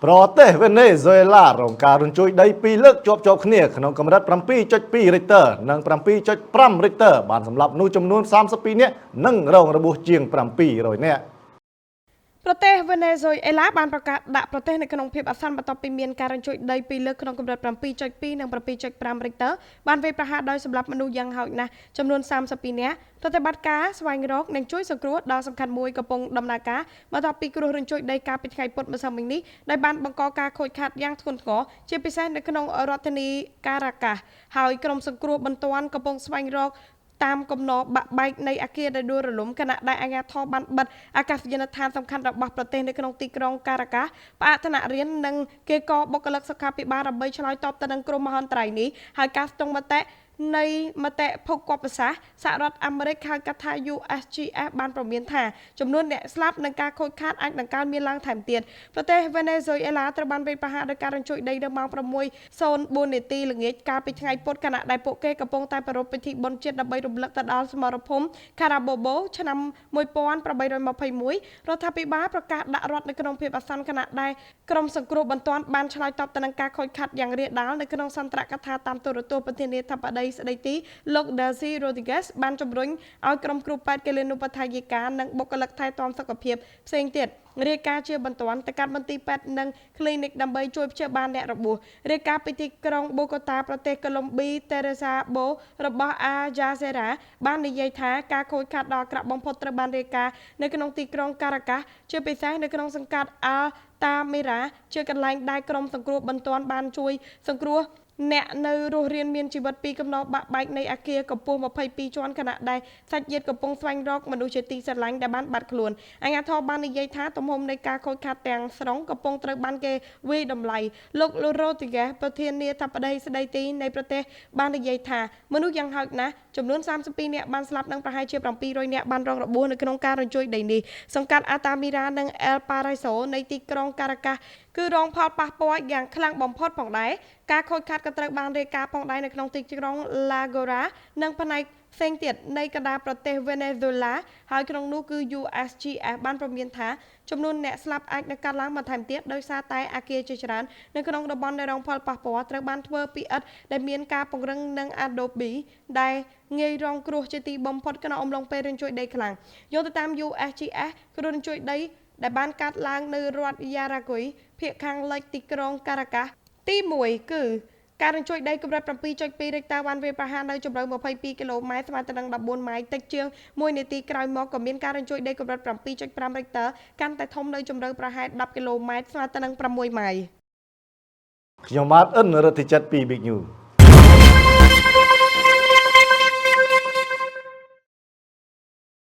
ប្រទេសវេណេស៊ុយអេឡារងការរញ្ជួយដីពីរលើកជាប់ៗគ្នាក្នុងកម្រិត 7.2 រិចទ័រ និង 7.5 រិចទ័រ បានសម្លាប់មនុស្សចំនួន 32 នាក់ និងរងរបួសជាង 700 នាក់ ប្រទេសវេណេស៊ុយអេឡាបានប្រកាសដាក់ប្រទេសនៅក្នុងភាពអាសន្នបន្ទាប់ពីមានការរញ្ជួយដីពីរលើកក្នុងកម្រិត 7.2 និង 7.5 រិចទ័រ បានវាយប្រហារដោយសម្លាប់មនុស្សយ៉ាងហោចណាស់ចំនួន 32 នាក់ ប្រតិបត្តិការស្វែងរកនិងជួយសង្គ្រោះដ៏សំខាន់មួយកំពុងដំណើរការបន្ទាប់ពីគ្រោះរញ្ជួយដីកាលពីថ្ងៃពុធម្សិលមិញនេះដែលបានបង្កការខូចខាតយ៉ាងធ្ងន់ធ្ងរជាពិសេសនៅក្នុងរដ្ឋធានីការ៉ាកាសហើយក្រុមសង្គ្រោះបន្ទាន់កំពុងស្វែងរកតាមគំនរបាក់បែកនៃអគារដែលដួលរលំខណៈដែលអាជ្ញាធរបានបិទអាកាសយានដ្ឋានសំខាន់របស់ប្រទេសនៅក្នុងទីក្រុងការ៉ាកាសផ្អាកថ្នាក់រៀននិងគេក៏បុគ្គលិកសុខាភិបាលដើម្បីឆ្លើយតបទៅនឹងគ្រោះមហន្តរាយនេះហើយការស្ទង់មតិនៃមតិភូកបសាសសហរដ្ឋអាមេរិកហៅកាត់ថា USGS បានប្រមានថាចំនួនអ្នកស្លាប់និងការខូចខាតអាចនឹងកើនមានឡើងថែមទៀតប្រទេសវេណេស៊ុយអេឡាត្រូវបានវាយប្រហារដោយការរញ្ជួយដីនៅម៉ោង 6:04 នាទីល្ងាចកាលពីថ្ងៃពុធខណៈដែលពួកគេកំពុងតែប្រារព្ធពិធីបុណ្យជាតិដើម្បីរំលឹកទៅដល់សមរភូមិ Carabobo ឆ្នាំ1821រដ្ឋាភិបាលប្រកាសដាក់រដ្ឋនៅក្នុងភាពអាសន្នខណៈដែលក្រុមសង្គ្រោះបន្ទាន់បានឆ្លើយតបទៅនឹងការខូចខាតយ៉ាងរាលដាលនៅក្នុងសន្ទរកថាតាមទូរទស្សន៍ប្រធានាធិបតីស្ដីទីលោក Delcy Rodriguez បានជំរុញឲ្យក្រុមគ្រូពេទ្យគិលានុបដ្ឋាយិកានិងបុគ្គលិកថែទាំសុខភាពផ្សេងទៀតរាយការណ៍ជាបន្ទាន់ទៅកាន់មន្ទីរពេទ្យនិង clinic ដើម្បីជួយព្យាបាលអ្នករបួសរាយការណ៍ពីទីក្រុងបូកូតាប្រទេសកូឡុំប៊ី Teresa Bo របស់ Al Jazeera បាននិយាយថាការខូចខាតដ៏អាក្រក់បំផុតត្រូវបានរាយការណ៍នៅក្នុងទីក្រុងការ៉ាកាសជាពិសេសនៅក្នុងសង្កាត់ Altamira ជាកន្លែងដែលក្រុមសង្គ្រោះបន្ទាន់បានជួយសង្គ្រោះអ្នកនៅរស់រានមានជីវិតពីកំណត់បាក់បែកនៃអគារកម្ពស់ 22 ជាន់ខណៈដែលសាច់ញាតិកំពុងស្វែងរកមនុស្សជាទីស្រឡាញ់ដែលបានបាត់ខ្លួនអាជ្ញាធរបាននិយាយថាទំហំនៃការខូចខាតទាំងស្រុងកំពុងត្រូវបានគេវាយតម្លៃលោក Rodriguez ប្រធានាធិបតីស្ដីទីនៃប្រទេសបាននិយាយថាមនុស្សយ៉ាងហោចណាស់ចំនួន 32 នាក់បានស្លាប់និងប្រហែលជា 700 នាក់បានរងរបួសនៅក្នុងការរញ្ជួយដីនេះសង្កាត់ Altamira និង El Paraíso នៃទីក្រុងការ៉ាកាសគឺរងផលប៉ះពាល់យ៉ាងខ្លាំងបំផុតផងដែរការខូចខាតក៏ត្រូវបានរាយការណ៍ផងដែរនៅក្នុងទីក្រុង La Gora និងផ្នែកផ្សេងទៀតនៃកណ្ដាលប្រទេសវេណេស៊ុយឡាហើយក្នុងនោះគឺ USGS បានប្រមានថាចំនួនអ្នកស្លាប់អាចនឹងកើនឡើងបន្ថែមទៀតដោយសារតែអគារជាច្រើននៅក្នុងតំបន់ដែលរងផលប៉ះពាល់ត្រូវបានធ្វើពីឥដ្ឋដែលមានការពង្រឹងនឹង Adobe ដែលងាយរងគ្រោះជាទីបំផុតក្នុងអំឡុងពេលរញ្ជួយដីខ្លាំងយោងទៅតាម USGS គ្រោះរញ្ជួយដីដែលបានកាត់ឡើងនៅរដ្ឋយ៉ារ៉ាគុយភាគខាងលិចទីក្រុងការ៉ាកាសទី1គឺការរញ្ជួយដីកម្រិត 7.2 រិចទ័របានវាយប្រហារនៅជម្រៅ 22 គីឡូម៉ែត្រស្មើទៅនឹង 14 ម៉ៃតិចជាង1នាទីក្រោយមកក៏មានការរញ្ជួយដីកម្រិត 7.5 រិចទ័រកាន់តែធំនៅជម្រៅប្រហែល 10 គីឡូម៉ែត្រស្មើទៅនឹង 6 ម៉ៃ ខ្ញុំបាទអិនរដ្ឋិចិត្រពី Big News